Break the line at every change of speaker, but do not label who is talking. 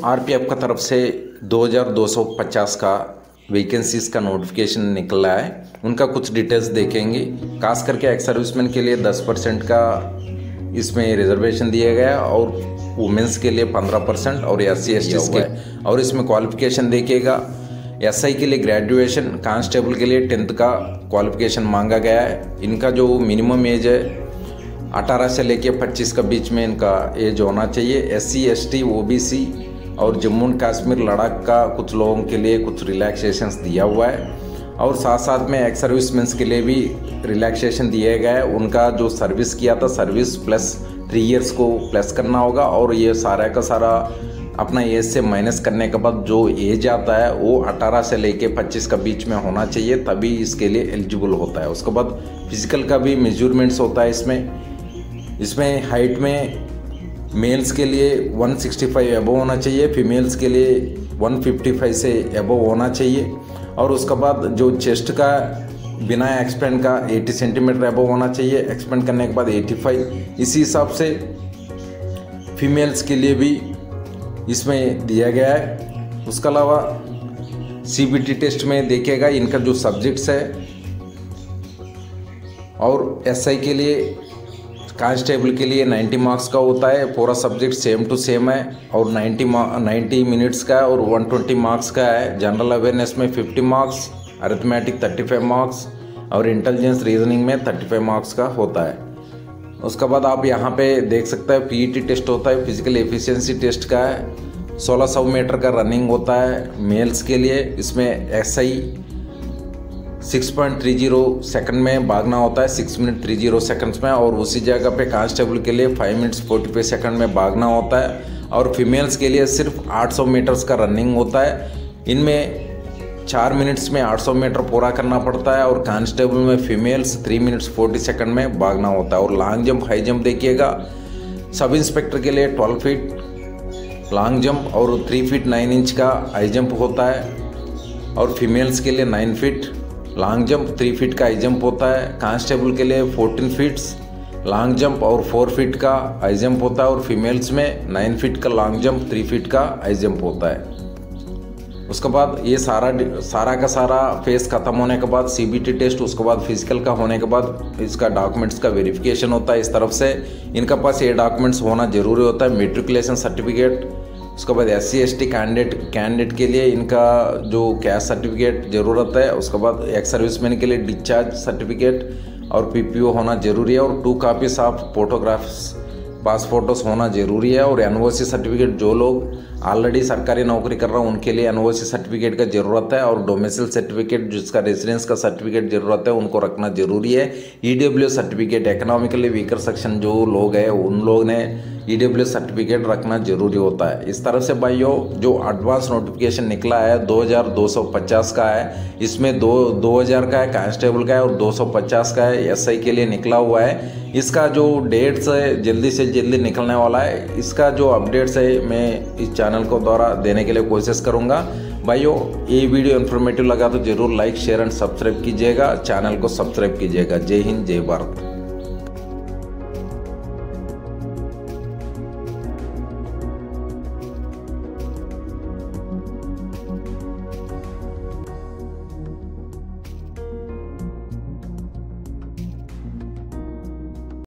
RPF का तरफ से 2250 का वैकेंसीज का नोटिफिकेशन निकला है। उनका कुछ डिटेल्स देखेंगे। खास करके एक्स सर्विसमैन के लिए 10% का इसमें रिजर्वेशन दिया गया और वुमेंस के लिए 15% और SC/ST के, और इसमें क्वालिफिकेशन देखिएगा। SI के लिए ग्रेजुएशन, कांस्टेबल के लिए 10th का क्वालिफिकेशन मांगा गया है। इनका जो मिनिमम एज है 18 से लेके 25 के बीच में इनका एज होना चाहिए। SC/ST OBC और जम्मू एंड कश्मीर लद्दाख का कुछ लोगों के लिए कुछ रिलैक्सेशंस दिया हुआ है और साथ साथ में एक्स सर्विसमैन के लिए भी रिलैक्सेशन दिया गया है। उनका जो सर्विस किया था सर्विस प्लस 3 इयर्स को प्लस करना होगा और ये सारा का सारा अपना एज से माइनस करने के बाद जो एज आता है वो 18 से लेके 25 के बीच में होना चाहिए, तभी इसके लिए एलिजिबल होता है। उसके बाद फिजिकल का भी मेजरमेंट्स होता है। इसमें हाइट में मेल्स के लिए 165 एबव होना चाहिए, फीमेल्स के लिए 155 से एबव होना चाहिए और उसके बाद जो चेस्ट का बिना एक्सपेंड का 80 सेंटीमीटर एबव होना चाहिए, एक्सपेंड करने के बाद 85। इसी हिसाब से फीमेल्स के लिए भी इसमें दिया गया है। उसके अलावा CBT टेस्ट में देखिएगा इनका जो सब्जेक्ट्स है और SI के लिए कांस्टेबल के लिए 90 मार्क्स का होता है। पूरा सब्जेक्ट सेम टू सेम है और 90 मिनट्स का और 120 मार्क्स का है। जनरल अवेयरनेस में 50 मार्क्स, अरिथमेटिक 35 मार्क्स और इंटेलिजेंस रीजनिंग में 35 मार्क्स का होता है। उसके बाद आप यहाँ पे देख सकते हैं PET टेस्ट होता है, फिजिकल एफिशिएंसी टेस्ट का है। 1600 मीटर का रनिंग होता है मेल्स के लिए। इसमें SI 6.30 सेकंड में भागना होता है, 6 मिनट 30 सेकंड्स में, और उसी जगह पे कांस्टेबल के लिए 5 मिनट्स 45 सेकंड में भागना होता है और फीमेल्स के लिए सिर्फ 800 मीटर्स का रनिंग होता है। इनमें 4 मिनट्स में 800 मीटर पूरा करना पड़ता है और कांस्टेबल में फीमेल्स 3 मिनट्स 40 सेकंड में भागना होता है। और लॉन्ग जंप, हाई जंप देखिएगा। सब इंस्पेक्टर के लिए 12 फीट लॉन्ग जंप और 3 फीट 9 इंच का हाई जंप होता है और फीमेल्स के लिए 9 फीट लॉन्ग जंप, 3 फीट का हाई जंप होता है। कांस्टेबल के लिए 14 फीट्स लॉन्ग जंप और 4 फीट का हाई जंप होता है और फीमेल्स में 9 फीट का लॉन्ग जंप, 3 फीट का हाई जंप होता है। उसके बाद ये सारा का सारा फेस ख़त्म होने के बाद CBT टेस्ट, उसके बाद फिजिकल का होने के बाद इसका डॉक्यूमेंट्स का वेरिफिकेशन होता है। इस तरफ से इनका पास ये डॉक्यूमेंट्स होना जरूरी होता है। मेट्रिकुलेशन सर्टिफिकेट, उसके बाद SC/ST कैंडिडेट के लिए इनका जो कैस्ट सर्टिफिकेट ज़रूरत है। उसके बाद एक्स सर्विसमैन के लिए डिस्चार्ज सर्टिफिकेट और PPO होना जरूरी है और 2 copies of photographs pass photos होना जरूरी है। और NOC सर्टिफिकेट, जो लोग ऑलरेडी सरकारी नौकरी कर रहे हैं उनके लिए NOC सर्टिफिकेट का ज़रूरत है और डोमिसाइल सर्टिफिकेट जिसका रेजिडेंस का सर्टिफिकेट ज़रूरत है उनको रखना जरूरी है। EWS certificate, economically weaker section जो लोग हैं उन लोग ने EWS सर्टिफिकेट रखना जरूरी होता है। इस तरह से भाइयों जो एडवांस नोटिफिकेशन निकला है 2250 का है। इसमें 2000 का है कांस्टेबल का है और 250 का है SI के लिए निकला हुआ है। इसका जो डेट्स है जल्दी से जल्दी निकलने वाला है। इसका जो अपडेट्स है मैं इस चैनल को द्वारा देने के लिए कोशिश करूंगा। भाइयों ये वीडियो इन्फॉर्मेटिव लगा तो जरूर लाइक, शेयर एंड सब्सक्राइब कीजिएगा। चैनल को सब्सक्राइब कीजिएगा। जय हिंद, जय भारत।